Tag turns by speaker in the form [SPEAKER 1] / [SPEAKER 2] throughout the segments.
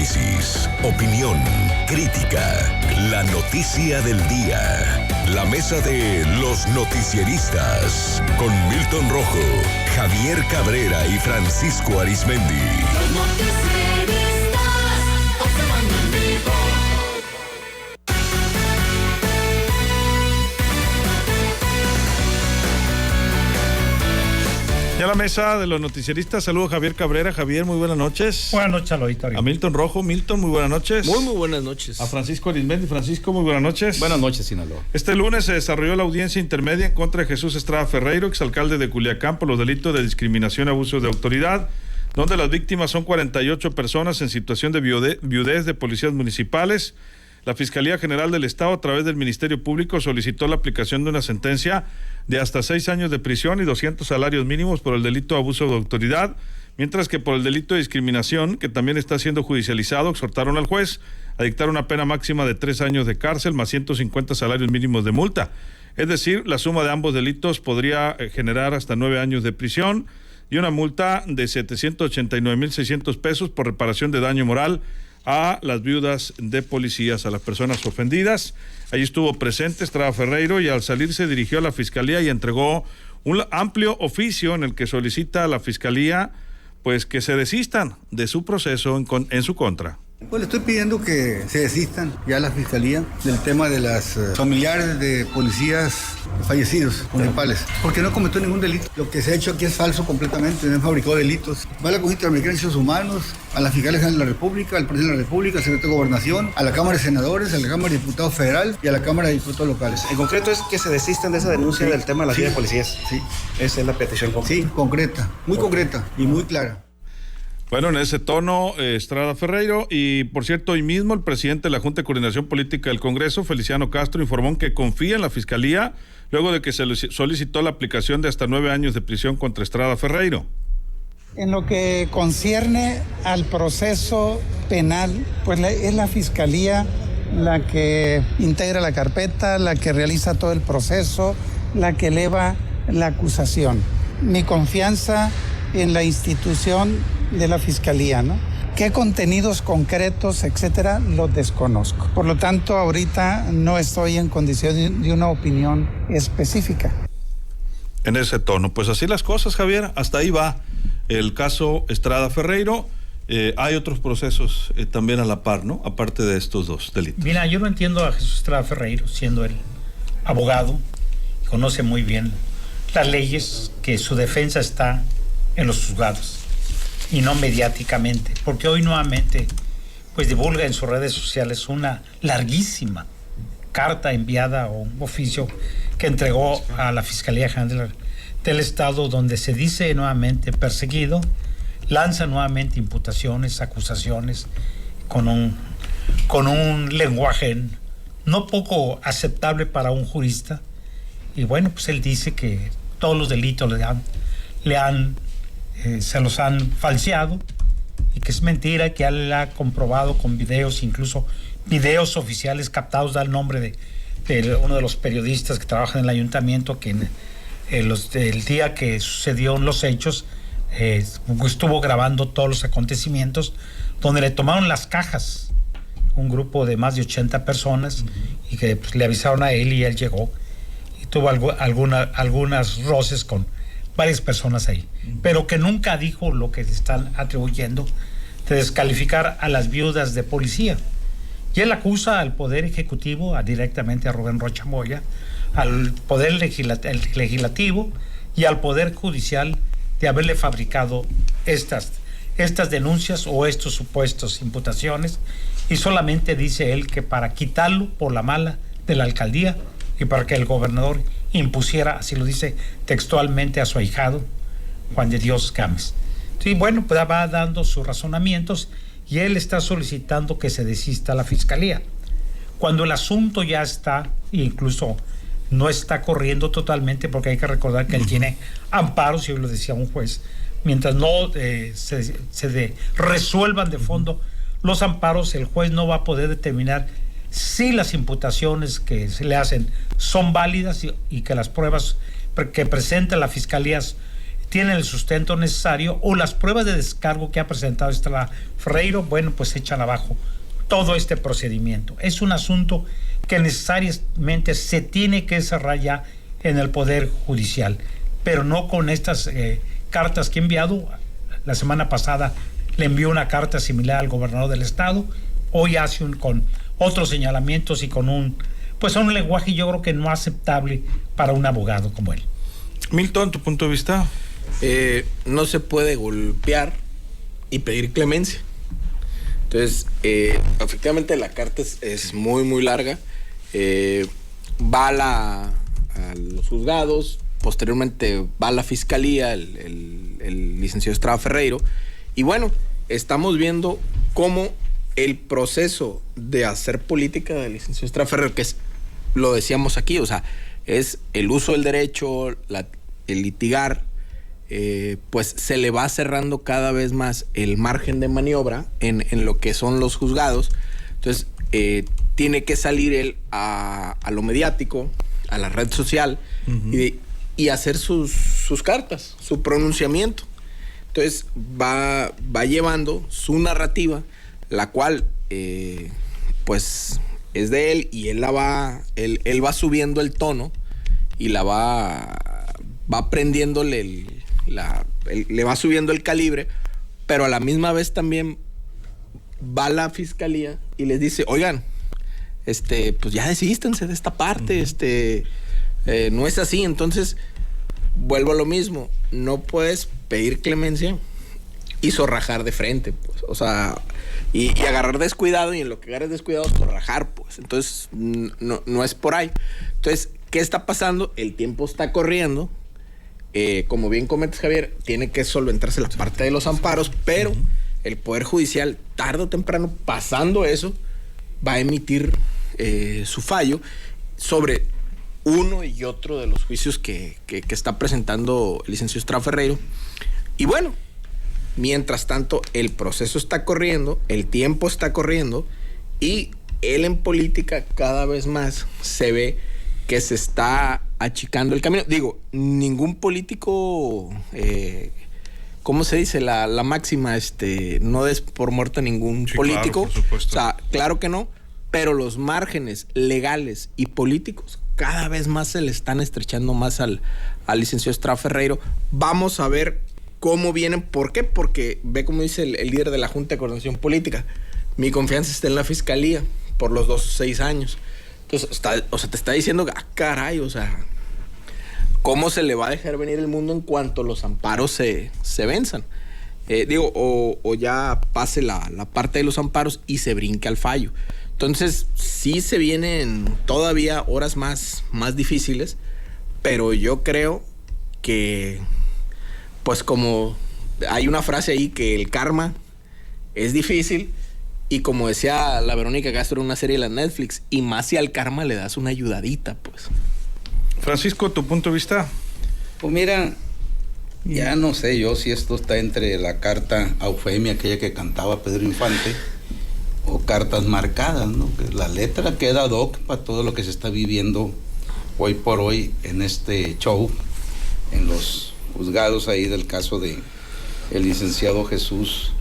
[SPEAKER 1] análisis, opinión, crítica, la noticia del día. La mesa de los noticieristas con Milton Rojo, Javier Cabrera y Francisco Arizmendi.
[SPEAKER 2] Los noticieristas observando en vivo.
[SPEAKER 3] Ya la mesa de los noticieristas, saludo a Javier Cabrera. Javier, muy buenas noches.
[SPEAKER 4] Buenas noches, auditorio.
[SPEAKER 3] A Milton Rojo. Milton, muy buenas noches.
[SPEAKER 5] Muy buenas noches.
[SPEAKER 3] A Francisco Arizmendi. Francisco, muy buenas noches.
[SPEAKER 5] Buenas noches, Sinaloa.
[SPEAKER 3] Este lunes se desarrolló la audiencia intermedia en contra de Jesús Estrada Ferreiro, exalcalde de Culiacán, por los delitos de discriminación y abuso de autoridad, donde las víctimas son 48 personas en situación de viudez de policías municipales. La Fiscalía General del Estado, a través del Ministerio Público, solicitó la aplicación de una sentencia de hasta 6 años de prisión y 200 salarios mínimos por el delito de abuso de autoridad, mientras que por el delito de discriminación, que también está siendo judicializado, exhortaron al juez a dictar una pena máxima de 3 años de cárcel más 150 salarios mínimos de multa. Es decir, la suma de ambos delitos podría generar hasta 9 años de prisión y una multa de 789,600 pesos por reparación de daño moral a las viudas de policías, a las personas ofendidas. Allí estuvo presente Estrada Ferreiro y al salir se dirigió a la Fiscalía y entregó un amplio oficio en el que solicita a la Fiscalía pues que se desistan de su proceso en su contra.
[SPEAKER 6] Pues le estoy pidiendo que se desistan ya la Fiscalía del tema de las familiares de policías fallecidos municipales, porque no cometió ningún delito. Lo que se ha hecho aquí es falso completamente, no fabricó delitos. Va a la Comisión Interamericana de Derechos Humanos, a la Fiscalía General de la República, al Presidente de la República, al Secretario de Gobernación, a la Cámara de Senadores, a la Cámara de Diputados Federal y a la Cámara de Diputados Locales.
[SPEAKER 7] En concreto es que se desistan de esa denuncia del tema de las de policías.
[SPEAKER 6] Sí.
[SPEAKER 7] Esa es la petición concreta.
[SPEAKER 6] Sí, concreta, muy concreta y muy clara.
[SPEAKER 3] Bueno, en ese tono, Estrada Ferreiro, y por cierto, hoy mismo el presidente de la Junta de Coordinación Política del Congreso, Feliciano Castro, informó que confía en la Fiscalía luego de que se solicitó la aplicación de hasta 9 años de prisión contra Estrada Ferreiro.
[SPEAKER 8] En lo que concierne al proceso penal, pues es la Fiscalía la que integra la carpeta, la que realiza todo el proceso, la que eleva la acusación. Mi confianza en la institución de la Fiscalía, ¿no? ¿Qué contenidos concretos, etcétera? Los desconozco. Por lo tanto, ahorita no estoy en condición de una opinión específica.
[SPEAKER 3] En ese tono, pues así las cosas, Javier, hasta ahí va el caso Estrada Ferreiro. Hay otros procesos también a la par, ¿no? Aparte de estos dos delitos.
[SPEAKER 4] Mira, yo no entiendo a Jesús Estrada Ferreiro, siendo él abogado, conoce muy bien las leyes, que su defensa está en los juzgados y no mediáticamente, porque hoy nuevamente pues divulga en sus redes sociales una larguísima carta enviada o un oficio que entregó a la Fiscalía General del Estado, donde se dice nuevamente perseguido, lanza nuevamente imputaciones, acusaciones con un lenguaje no poco aceptable para un jurista. Y bueno, pues él dice que todos los delitos se los han falseado y que es mentira, que él ha comprobado con videos, incluso videos oficiales captados, da el nombre de uno de los periodistas que trabaja en el ayuntamiento, que el día que sucedieron los hechos estuvo grabando todos los acontecimientos, donde le tomaron las cajas un grupo de más de 80 personas y que pues, le avisaron a él y él llegó y tuvo algunas roces con varias personas ahí, pero que nunca dijo lo que le están atribuyendo de descalificar a las viudas de policía. Y él acusa al Poder Ejecutivo, directamente a Rubén Rocha Moya, al Poder Legislativo y al Poder Judicial de haberle fabricado estas denuncias o estos supuestos imputaciones, y solamente dice él que para quitarlo por la mala de la alcaldía y para que el gobernador impusiera, así lo dice textualmente, a su ahijado Juan de Dios Gámez. Sí, bueno, pues va dando sus razonamientos y él está solicitando que se desista la Fiscalía. Cuando el asunto ya está, incluso no está corriendo totalmente, porque hay que recordar que él tiene amparos, y hoy lo decía un juez, mientras no se resuelvan de fondo los amparos, el juez no va a poder determinar si las imputaciones que se le hacen son válidas y que las pruebas que presenta la Fiscalía tienen el sustento necesario o las pruebas de descargo que ha presentado Estrada Ferreiro, bueno, pues echan abajo todo este procedimiento. Es un asunto que necesariamente se tiene que cerrar ya en el Poder Judicial, pero no con estas cartas que he enviado. La semana pasada le envió una carta similar al gobernador del estado, hoy hace con otros señalamientos y con un lenguaje yo creo que no aceptable para un abogado como él.
[SPEAKER 3] Milton, ¿tu punto de vista?
[SPEAKER 5] No se puede golpear y pedir clemencia. Entonces, efectivamente la carta es muy, muy larga. Va a los juzgados, posteriormente va a la fiscalía, el licenciado Estrada Ferreiro. Y bueno, estamos viendo cómo el proceso de hacer política del licenciado Estrada Ferreiro, que es, lo decíamos aquí, o sea, es el uso del derecho, el litigar, pues se le va cerrando cada vez más el margen de maniobra en lo que son los juzgados. Entonces, tiene que salir él a lo mediático, a la red social, y hacer sus cartas, su pronunciamiento. Entonces, va llevando su narrativa, la cual, pues, es de él, y él él va subiendo el tono y la va prendiéndole le va subiendo el calibre, pero a la misma vez también va la fiscalía y les dice, oigan, pues ya desístanse de esta parte, no es así. Entonces, vuelvo a lo mismo, no puedes pedir clemencia y zorrajar de frente, pues, o sea, y agarrar descuidado, y en lo que agarres descuidado, zorrajar, pues. Entonces, no es por ahí. Entonces, ¿qué está pasando? El tiempo está corriendo. Como bien comentas, Javier, tiene que solventarse la parte de los amparos, pero el Poder Judicial, tarde o temprano, pasando eso, va a emitir su fallo sobre uno y otro de los juicios que está presentando el licenciado Estrada Ferreiro. Y bueno, mientras tanto, el proceso está corriendo, el tiempo está corriendo, y él en política cada vez más se ve que se está achicando el camino. Digo, ningún político, ¿cómo se dice? La máxima, no des por muerto a ningún político.
[SPEAKER 3] Claro, por supuesto.
[SPEAKER 5] O sea, claro que no, pero los márgenes legales y políticos cada vez más se le están estrechando más al licenciado Estrada Ferreiro. Vamos a ver cómo vienen. ¿Por qué? Porque ve como dice el líder de la Junta de Coordinación Política, mi confianza está en la fiscalía por los 2 o 6 años. Entonces, te está diciendo, caray, o sea, ¿cómo se le va a dejar venir el mundo en cuanto los amparos se venzan? O ya pase la parte de los amparos y se brinque al fallo. Entonces, sí se vienen todavía horas más difíciles, pero yo creo que, pues como hay una frase ahí, que el karma es difícil. Y como decía la Verónica Castro en una serie de la Netflix, y más si al karma le das una ayudadita, pues.
[SPEAKER 3] Francisco, ¿tu punto de vista?
[SPEAKER 9] Pues mira, ya no sé yo si esto está entre la carta a Eufemia, aquella que cantaba Pedro Infante, o cartas marcadas, ¿no? Que la letra queda ad hoc para todo lo que se está viviendo hoy por hoy en este show, en los juzgados ahí del caso de el licenciado Jesús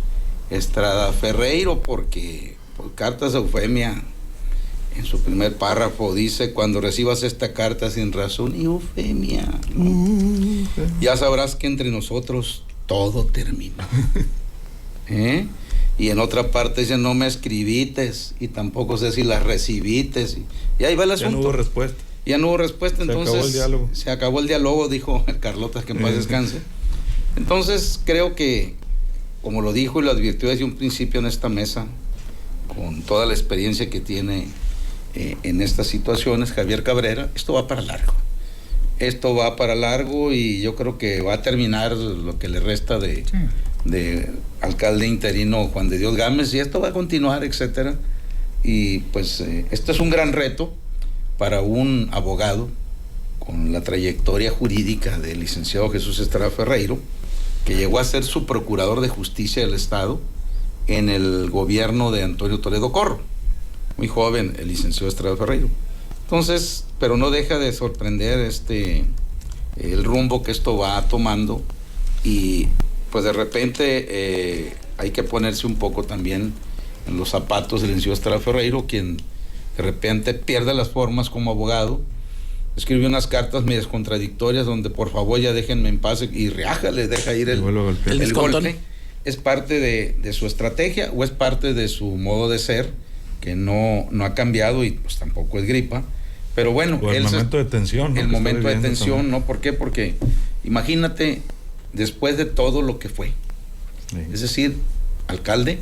[SPEAKER 9] Estrada Ferreiro, porque por cartas de Eufemia, en su primer párrafo dice: cuando recibas esta carta sin razón y Eufemia, ¿no? Ya sabrás que entre nosotros todo termina. Y en otra parte dice: no me escribites, y tampoco sé si las recibites, y ahí va el asunto.
[SPEAKER 3] Ya no hubo respuesta.
[SPEAKER 9] Ya no hubo respuesta, entonces
[SPEAKER 3] acabó el diálogo.
[SPEAKER 9] Se acabó el diálogo, dijo el Carlota, que en paz descanse. Entonces creo que, como lo dijo y lo advirtió desde un principio en esta mesa, con toda la experiencia que tiene en estas situaciones, Javier Cabrera, esto va para largo. Esto va para largo, y yo creo que va a terminar lo que le resta de alcalde interino Juan de Dios Gámez, y esto va a continuar, etcétera. Y pues esto es un gran reto para un abogado con la trayectoria jurídica del licenciado Jesús Estrada Ferreiro, que llegó a ser su procurador de justicia del Estado en el gobierno de Antonio Toledo Corro. Muy joven el licenciado Estrada Ferreiro. Entonces, pero no deja de sorprender el rumbo que esto va tomando, y pues de repente hay que ponerse un poco también en los zapatos del licenciado Estrada Ferreiro, quien de repente pierde las formas como abogado, escribe unas cartas medias contradictorias donde por favor ya déjenme en paz y reájale, deja ir el golpe. ¿Es parte de su estrategia o es parte de su modo de ser, que no ha cambiado y pues tampoco es gripa? Pero bueno,
[SPEAKER 3] el momento de tensión, ¿no?
[SPEAKER 9] El momento de tensión, también. ¿No? ¿Por qué? Porque imagínate, después de todo lo que fue, sí. Es decir, alcalde,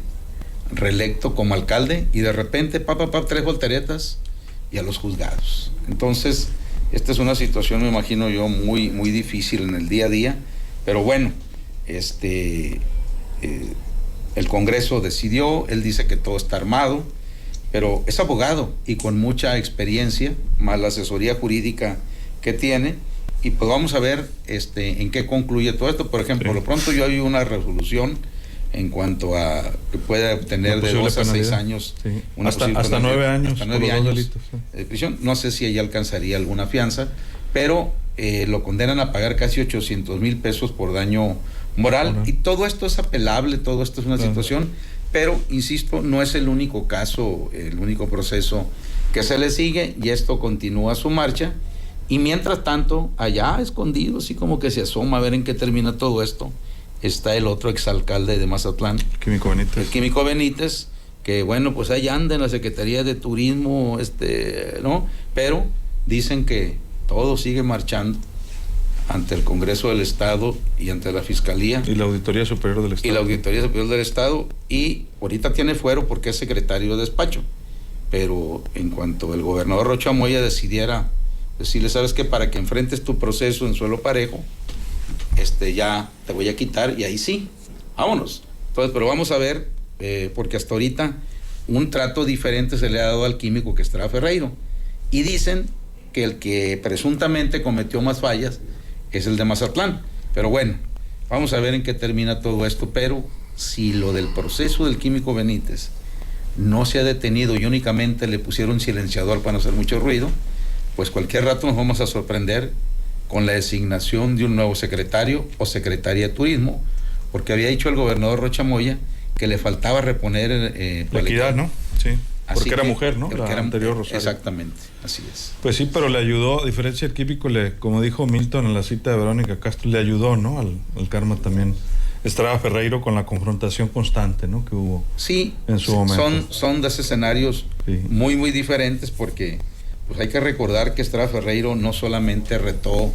[SPEAKER 9] reelecto como alcalde, y de repente, 3 volteretas y a los juzgados. Entonces, esta es una situación, me imagino yo, muy, muy difícil en el día a día, pero bueno, el Congreso decidió, él dice que todo está armado, pero es abogado y con mucha experiencia, más la asesoría jurídica que tiene, y pues vamos a ver en qué concluye todo esto. Por ejemplo, lo pronto yo hay una resolución en cuanto a que puede obtener de 2 a 6 años,
[SPEAKER 3] sí. hasta 9 años,
[SPEAKER 9] hasta 9 años
[SPEAKER 3] delitos, sí.
[SPEAKER 9] de prisión. No sé si ella alcanzaría alguna fianza, pero lo condenan a pagar casi 800,000 pesos por daño moral, y todo esto es apelable, todo esto es una situación, pero insisto, no es el único caso, el único proceso que se le sigue, y esto continúa su marcha. Y mientras tanto, allá escondido, así como que se asoma a ver en qué termina todo esto, está el otro exalcalde de Mazatlán, el Químico Benítez, que bueno, pues ahí anda en la Secretaría de Turismo, ¿no? Pero dicen que todo sigue marchando ante el Congreso del Estado y ante la Fiscalía.
[SPEAKER 3] Y la Auditoría Superior del Estado.
[SPEAKER 9] Y ahorita tiene fuero porque es secretario de despacho. Pero en cuanto el gobernador Rocha Moya decidiera decirle, ¿sabes qué? Para que enfrentes tu proceso en suelo parejo, ya te voy a quitar, y ahí sí, vámonos. Entonces, pero vamos a ver, porque hasta ahorita un trato diferente se le ha dado al químico que Estrada Ferreiro. Y dicen que el que presuntamente cometió más fallas es el de Mazatlán. Pero bueno, vamos a ver en qué termina todo esto. Pero si lo del proceso del Químico Benítez no se ha detenido y únicamente le pusieron silenciador para no hacer mucho ruido, pues cualquier rato nos vamos a sorprender con la designación de un nuevo secretario o secretaria de turismo, porque había dicho el gobernador Rocha Moya que le faltaba reponer
[SPEAKER 3] la equidad, ¿no? Sí. Porque era mujer, ¿no?
[SPEAKER 9] La
[SPEAKER 3] anterior Rosario.
[SPEAKER 9] Exactamente, así es.
[SPEAKER 3] Pues sí, pero le ayudó, a diferencia del químico, como dijo Milton en la cita de Verónica Castro, le ayudó, ¿no? Al karma también Estrada Ferreiro con la confrontación constante, ¿no? Que hubo en su momento.
[SPEAKER 9] Son dos escenarios muy, muy diferentes, porque pues hay que recordar que Estrada Ferreiro no solamente retó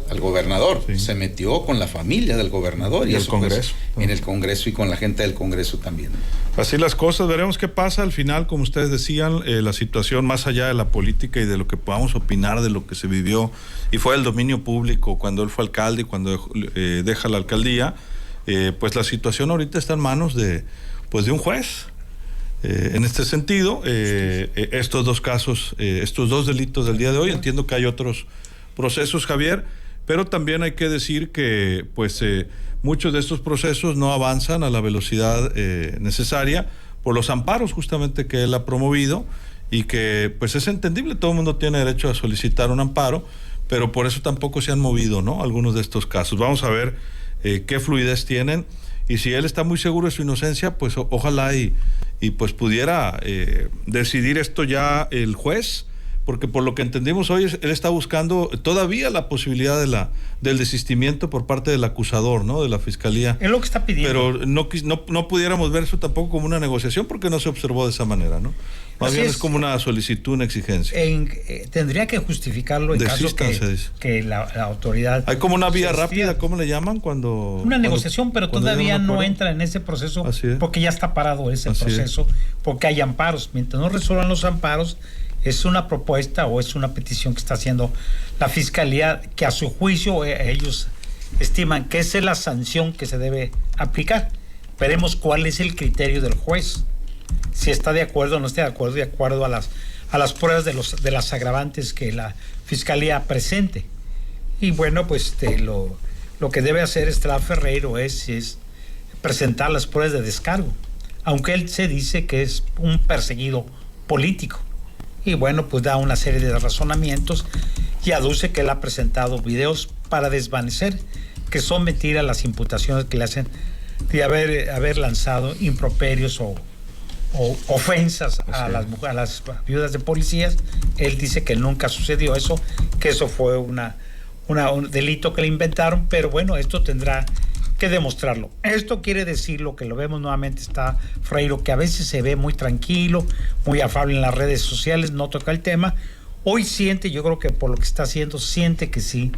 [SPEAKER 9] al gobernador, se metió con la familia del gobernador y
[SPEAKER 3] el
[SPEAKER 9] eso,
[SPEAKER 3] Congreso.
[SPEAKER 9] Pues, en el Congreso y con la gente del Congreso también.
[SPEAKER 3] Así las cosas, veremos qué pasa al final, como ustedes decían, la situación más allá de la política y de lo que podamos opinar de lo que se vivió y fue el dominio público cuando él fue alcalde y cuando deja la alcaldía, pues la situación ahorita está en manos de un juez. En este sentido, estos 2 casos, estos 2 delitos del día de hoy, entiendo que hay otros procesos, Javier, pero también hay que decir que pues muchos de estos procesos no avanzan a la velocidad necesaria por los amparos justamente que él ha promovido, y que pues es entendible, todo el mundo tiene derecho a solicitar un amparo, pero por eso tampoco se han movido, ¿no? Algunos de estos casos. Vamos a ver qué fluidez tienen, y si él está muy seguro de su inocencia, pues ojalá y pues pudiera decidir esto ya el juez, porque por lo que entendimos hoy, él está buscando todavía la posibilidad del desistimiento por parte del acusador, ¿no? De la Fiscalía.
[SPEAKER 4] Es lo que está pidiendo.
[SPEAKER 3] Pero no pudiéramos ver eso tampoco como una negociación, porque no se observó de esa manera, ¿no? Más bien es como una solicitud, una exigencia.
[SPEAKER 4] Tendría que justificarlo en caso que la autoridad...
[SPEAKER 3] Hay como una vía rápida, ¿cómo le llaman? Una
[SPEAKER 4] negociación, pero todavía no entra en ese proceso, porque ya está parado ese proceso, porque hay amparos. Mientras no resuelvan los amparos, es una propuesta o es una petición que está haciendo la Fiscalía, que a su juicio ellos estiman que esa es la sanción que se debe aplicar. Veremos cuál es el criterio del juez, si está de acuerdo o no está de acuerdo a las pruebas de las agravantes que la Fiscalía presente. Y bueno, pues lo que debe hacer Estrada Ferreiro es presentar las pruebas de descargo, aunque él se dice que es un perseguido político. Y bueno, pues da una serie de razonamientos y aduce que él ha presentado videos para desvanecer que son mentiras las imputaciones que le hacen de haber lanzado improperios o ofensas a las viudas de policías. Él dice que nunca sucedió eso, que eso fue un delito que le inventaron, pero bueno, esto tendrá que demostrarlo. Esto quiere decir, lo que lo vemos nuevamente, está Freiro, que a veces se ve muy tranquilo, muy afable en las redes sociales, no toca el tema. Hoy siente, yo creo que por lo que está haciendo, siente que sí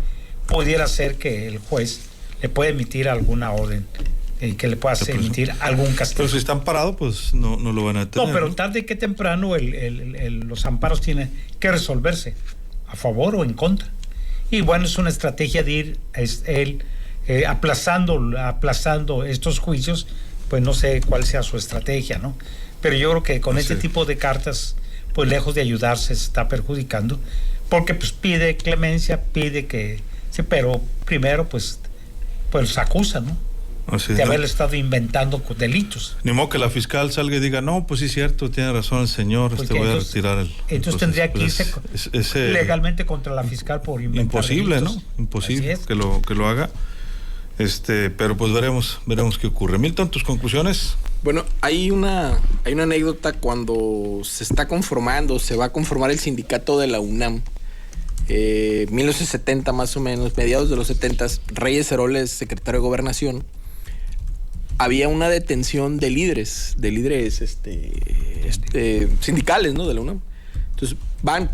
[SPEAKER 4] pudiera ser que el juez le puede emitir alguna orden, que le pueda emitir algún castigo.
[SPEAKER 3] Pero si están parados, pues no lo van a detener.
[SPEAKER 4] No, pero tarde que temprano los amparos tienen que resolverse a favor o en contra. Y bueno, es una estrategia de ir aplazando estos juicios, pues no sé cuál sea su estrategia, ¿no? Pero yo creo que con este tipo de cartas, pues lejos de ayudarse, se está perjudicando, porque pues pide clemencia, pide que... Sí, pero primero pues acusa, ¿no? De haberle estado inventando delitos.
[SPEAKER 3] Ni modo que la fiscal salga y diga, no, pues sí es cierto, tiene razón el señor, voy a retirar el...
[SPEAKER 4] Entonces tendría que irse legalmente contra la fiscal por inventar
[SPEAKER 3] imposible,
[SPEAKER 4] delitos.
[SPEAKER 3] ¿no? Imposible que lo haga. Pero pues veremos qué ocurre. Milton, ¿tus conclusiones?
[SPEAKER 5] Bueno, hay una anécdota cuando se va a conformar el sindicato de la UNAM. 1970 más o menos, mediados de los 70, Reyes Heroles, secretario de Gobernación, había una detención de líderes sindicales, ¿no? De la UNAM. Entonces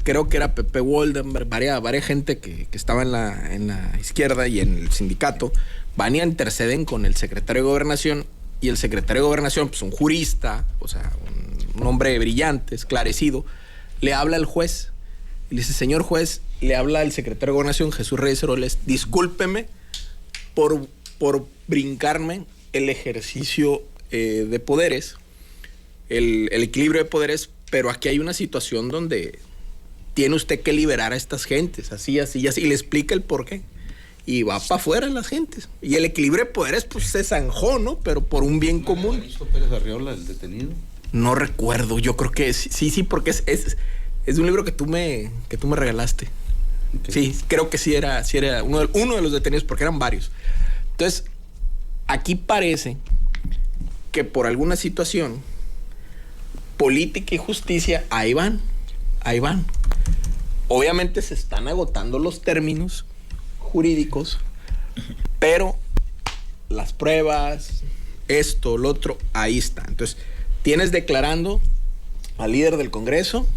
[SPEAKER 5] creo que era Pepe Woldenberg, varias gente que estaba en la izquierda y en el sindicato, van y interceden con el secretario de Gobernación, y el secretario de Gobernación, pues un jurista, o sea, un hombre brillante, esclarecido, le habla al juez y le dice: señor juez, le habla el secretario de Gobernación, Jesús Reyes Heroles, discúlpeme por brincarme el ejercicio de poderes, el equilibrio de poderes, pero aquí hay una situación donde tiene usted que liberar a estas gentes, así, y le explica el por qué. Y va para afuera las gentes. Y el equilibrio de poderes, pues se zanjó, ¿no? Pero por un bien común.
[SPEAKER 9] ¿Hizo Pérez Arriola, el detenido?
[SPEAKER 5] No recuerdo, yo creo que sí, porque es un libro que tú me regalaste. Okay. Sí, creo que sí era uno de los detenidos, porque eran varios. Entonces, aquí parece que por alguna situación, política y justicia, ahí van. Obviamente se están agotando los términos jurídicos, pero las pruebas, esto, lo otro, ahí está. Entonces, tienes declarando al líder del Congreso,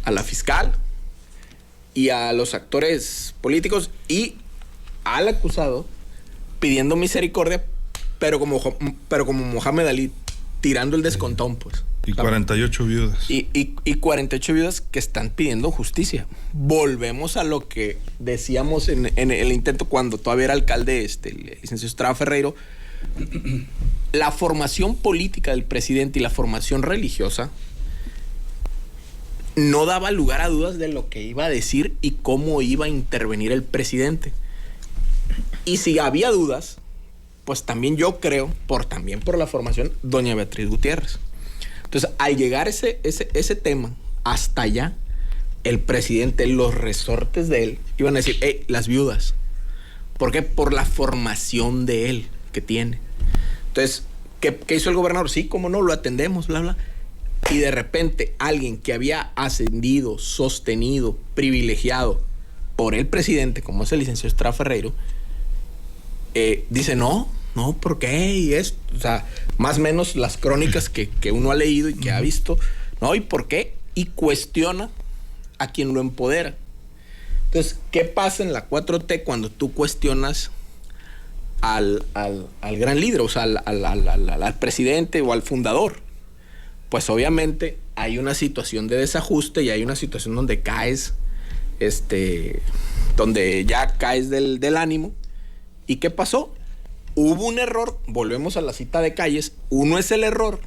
[SPEAKER 5] a la fiscal y a los actores políticos y al acusado pidiendo misericordia, pero como Mohamed Ali, tirando el descontón, pues.
[SPEAKER 3] Y 48 viudas.
[SPEAKER 5] Y 48 viudas que están pidiendo justicia. Volvemos a lo que decíamos en el intento cuando todavía era alcalde el licenciado Estrada Ferreiro. La formación política del presidente y la formación religiosa no daba lugar a dudas de lo que iba a decir y cómo iba a intervenir el presidente. Y si había dudas, pues también yo creo, también por la formación, doña Beatriz Gutiérrez. Entonces, al llegar ese tema hasta allá, el presidente, los resortes de él, iban a decir: las viudas. ¿Por qué? Por la formación de él que tiene. Entonces, ¿qué hizo el gobernador? Sí, cómo no, lo atendemos, bla, bla. Y de repente, alguien que había ascendido, sostenido, privilegiado por el presidente, como es el licenciado Estrada Ferreiro, dice: no, ¿por qué? Y esto, o sea, más o menos las crónicas que uno ha leído y que ha visto, ¿no? ¿Y por qué? Y cuestiona a quien lo empodera. Entonces, ¿qué pasa en la 4T cuando tú cuestionas al gran líder, o sea, al presidente o al fundador? Pues obviamente hay una situación de desajuste y hay una situación donde caes, donde ya caes del ánimo. ¿Y qué pasó? Hubo un error, volvemos a la cita de Calles, uno es el error,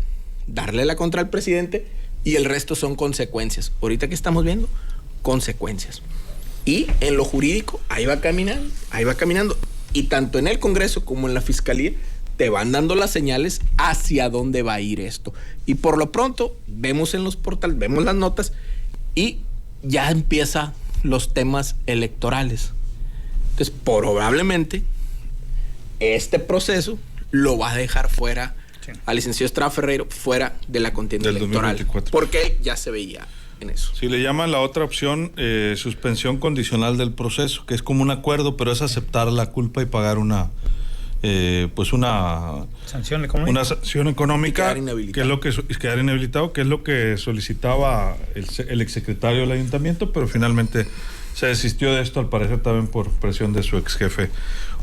[SPEAKER 5] darle la contra al presidente, y el resto son consecuencias. Ahorita que estamos viendo, consecuencias. Y en lo jurídico, ahí va caminando. Y tanto en el Congreso como en la Fiscalía te van dando las señales hacia dónde va a ir esto. Y por lo pronto, vemos en los portales, vemos las notas, y ya empiezan los temas electorales. Entonces, probablemente este proceso lo va a dejar fuera al licenciado Estrada Ferreiro, fuera de la contienda
[SPEAKER 3] Del
[SPEAKER 5] electoral.
[SPEAKER 3] 2024.
[SPEAKER 5] Porque él ya se veía en eso.
[SPEAKER 3] Si le llaman la otra opción, suspensión condicional del proceso, que es como un acuerdo, pero es aceptar la culpa y pagar una
[SPEAKER 4] Sanción económica.
[SPEAKER 3] Una sanción económica,
[SPEAKER 5] Quedar inhabilitado.
[SPEAKER 3] que es lo que quedar inhabilitado, que es lo que solicitaba el exsecretario del ayuntamiento, pero finalmente se desistió de esto, al parecer también por presión de su ex jefe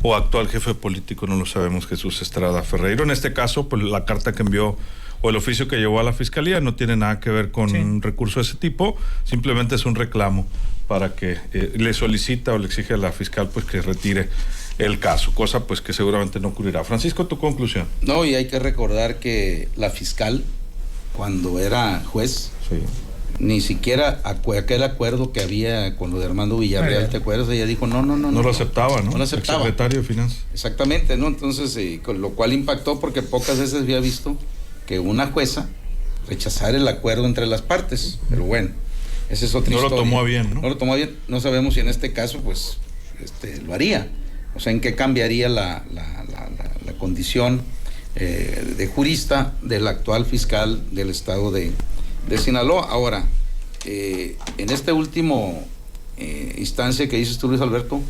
[SPEAKER 3] o actual jefe político, no lo sabemos, Jesús Estrada Ferreiro. En este caso, pues la carta que envió o el oficio que llevó a la fiscalía no tiene nada que ver con un recurso de ese tipo, simplemente es un reclamo para que le solicita o le exige a la fiscal pues que retire el caso, cosa pues que seguramente no ocurrirá. Francisco, tu conclusión.
[SPEAKER 9] No, y hay que recordar que la fiscal, cuando era juez, ni siquiera aquel acuerdo que había con lo de Armando Villarreal, ¿te acuerdas? Ella dijo, no
[SPEAKER 3] lo aceptaba, ¿no?
[SPEAKER 9] No lo aceptaba.
[SPEAKER 3] El secretario de Finanzas.
[SPEAKER 9] Exactamente, ¿no? Entonces, con lo cual impactó porque pocas veces había visto que una jueza rechazara el acuerdo entre las partes. Pero bueno, esa es otra historia.
[SPEAKER 3] No lo tomó a bien, ¿no?
[SPEAKER 9] No lo tomó a bien. No sabemos si en este caso, pues, lo haría. O sea, en qué cambiaría la condición de jurista del actual fiscal del estado de Sinaloa. Ahora, en este último instancia que dices tú, Luis Alberto,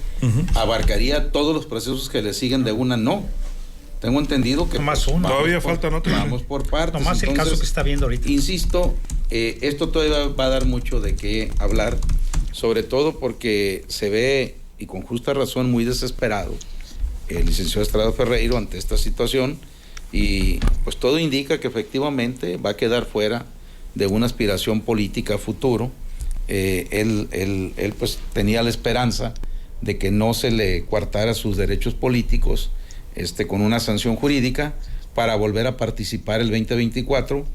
[SPEAKER 9] ¿abarcaría todos los procesos que le siguen de una? No. Tengo entendido que
[SPEAKER 4] más uno.
[SPEAKER 3] Todavía faltan otros.
[SPEAKER 9] Vamos por partes.
[SPEAKER 4] Nomás el caso que está viendo ahorita.
[SPEAKER 9] Insisto, esto todavía va a dar mucho de qué hablar, sobre todo porque se ve, y con justa razón, muy desesperado el licenciado Estrada Ferreiro ante esta situación, y pues todo indica que efectivamente va a quedar fuera de una aspiración política a futuro. Él pues tenía la esperanza de que no se le coartara sus derechos políticos con una sanción jurídica para volver a participar el 2024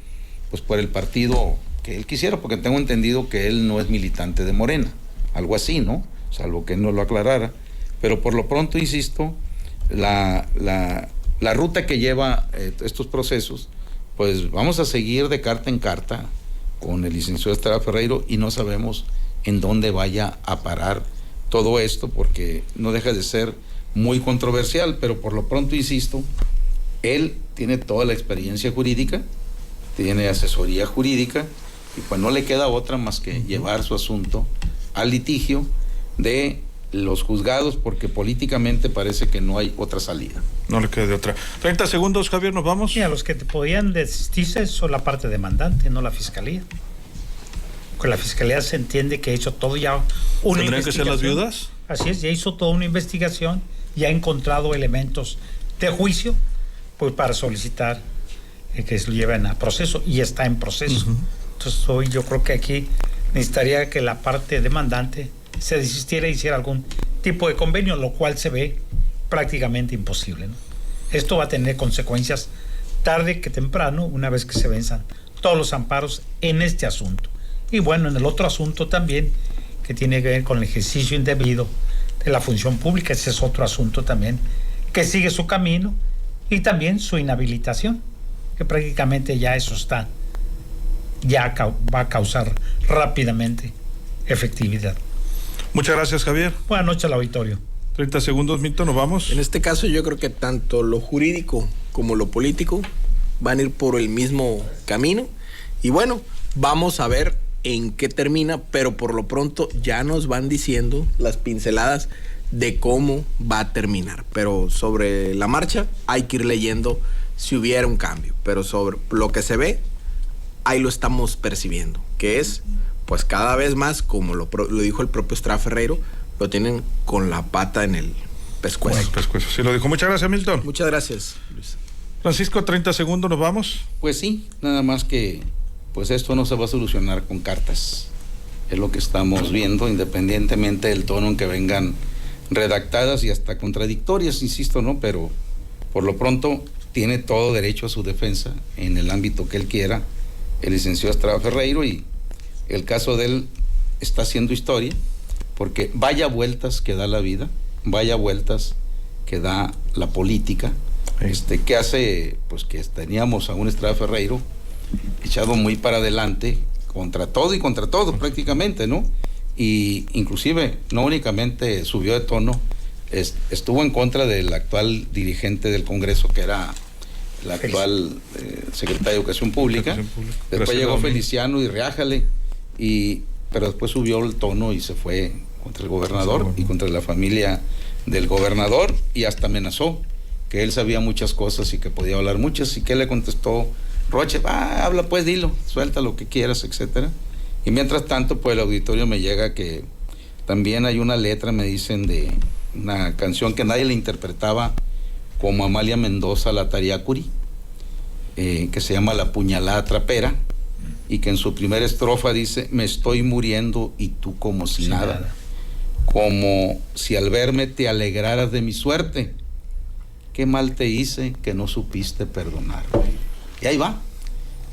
[SPEAKER 9] pues por el partido que él quisiera, porque tengo entendido que él no es militante de Morena, algo así, ¿no? Salvo que él no lo aclarara, pero por lo pronto, insisto, la ruta que lleva estos procesos, pues vamos a seguir de carta en carta con el licenciado Estrada Ferreiro y no sabemos en dónde vaya a parar todo esto, porque no deja de ser muy controversial, pero por lo pronto, insisto, él tiene toda la experiencia jurídica, tiene asesoría jurídica, y pues no le queda otra más que llevar su asunto al litigio de los juzgados, porque políticamente parece que no hay otra salida.
[SPEAKER 3] No le queda de otra. 30 segundos, Javier, ¿nos vamos?
[SPEAKER 4] Y a los que te podían desistirse son la parte demandante, no la fiscalía. Con la fiscalía se entiende que ha hecho todo ya una
[SPEAKER 3] ¿Tendrían que ser las viudas?
[SPEAKER 4] Así es, ya hizo toda una investigación, ya ha encontrado elementos de juicio pues para solicitar que se lo lleven a proceso, y está en proceso. Entonces hoy yo creo que aquí necesitaría que la parte demandante se desistiera e hiciera algún tipo de convenio, lo cual se ve prácticamente imposible, ¿no? Esto va a tener consecuencias tarde que temprano, una vez que se venzan todos los amparos en este asunto. Y bueno, en el otro asunto también, que tiene que ver con el ejercicio indebido de la función pública, ese es otro asunto también, que sigue su camino, y también su inhabilitación, que prácticamente ya eso está, ya va a causar rápidamente efectividad.
[SPEAKER 3] Muchas gracias, Javier.
[SPEAKER 4] Buenas noches al auditorio.
[SPEAKER 3] 30 segundos, Milton, nos vamos.
[SPEAKER 5] En este caso yo creo que tanto lo jurídico como lo político van a ir por el mismo camino, y bueno, vamos a ver en qué termina, pero por lo pronto ya nos van diciendo las pinceladas de cómo va a terminar, pero sobre la marcha hay que ir leyendo si hubiera un cambio, pero sobre lo que se ve, ahí lo estamos percibiendo, que es pues cada vez más, como lo dijo el propio Estrada Ferreiro, lo tienen con la pata en el pescuezo.
[SPEAKER 3] Con el pescuezo, sí lo dijo. Muchas gracias, Milton.
[SPEAKER 5] Muchas gracias, Luis.
[SPEAKER 3] Francisco, 30 segundos, ¿nos vamos?
[SPEAKER 9] Pues sí, nada más que pues esto no se va a solucionar con cartas. Es lo que estamos viendo, independientemente del tono en que vengan redactadas y hasta contradictorias, insisto, ¿no? Pero por lo pronto tiene todo derecho a su defensa en el ámbito que él quiera, el licenciado Estrada Ferreiro, y el caso de él está haciendo historia, porque vaya vueltas que da la vida, vaya vueltas que da la política, que hace pues que teníamos a un Estrada Ferreiro echado muy para adelante contra todo y contra todo prácticamente, ¿no? Y inclusive no únicamente subió de tono estuvo en contra del actual dirigente del Congreso, que era el actual secretario de Educación Pública. Después llegó Feliciano y Reájale, pero después subió el tono y se fue contra el gobernador y contra la familia del gobernador, y hasta amenazó que él sabía muchas cosas y que podía hablar muchas, y que le contestó Roche, habla pues, dilo, suelta lo que quieras, etcétera. Y mientras tanto, pues el auditorio me llega que también hay una letra, me dicen, de una canción que nadie le interpretaba como Amalia Mendoza la Tariacuri, que se llama La Puñalada Trapera, y que en su primera estrofa dice: me estoy muriendo y tú como si nada, como si al verme te alegraras de mi suerte, qué mal te hice que no supiste perdonar. Y ahí va,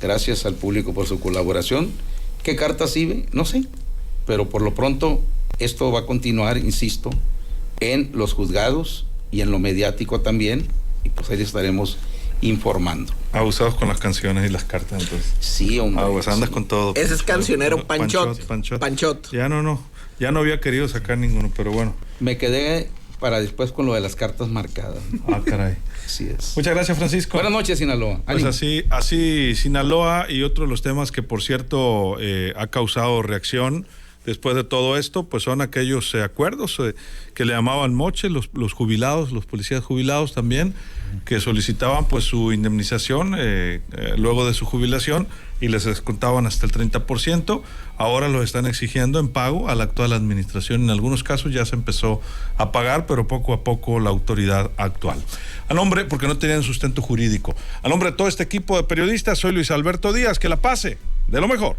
[SPEAKER 9] gracias al público por su colaboración. ¿Qué carta sigue? No sé, pero por lo pronto esto va a continuar, insisto, en los juzgados y en lo mediático también, y pues ahí estaremos informando.
[SPEAKER 3] Abusados con las canciones y las cartas, entonces.
[SPEAKER 9] Sí, hombre.
[SPEAKER 3] Andas con todo.
[SPEAKER 5] Ese es cancionero Panchot.
[SPEAKER 3] Ya no había querido sacar ninguno, pero bueno.
[SPEAKER 9] Me quedé para después con lo de las cartas marcadas.
[SPEAKER 3] Ah, caray.
[SPEAKER 9] Así es.
[SPEAKER 3] Muchas gracias, Francisco.
[SPEAKER 9] Buenas noches, Sinaloa.
[SPEAKER 3] Pues así Sinaloa, y otro de los temas que, por cierto, ha causado reacción después de todo esto, pues son aquellos acuerdos que le llamaban moche, los jubilados, los policías jubilados también, que solicitaban pues su indemnización luego de su jubilación, y les descontaban hasta el 30%. Ahora lo están exigiendo en pago a la actual administración. En algunos casos ya se empezó a pagar, pero poco a poco la autoridad actual. Porque no tenían sustento jurídico. A nombre de todo este equipo de periodistas, soy Luis Alberto Díaz. Que la pase de lo mejor.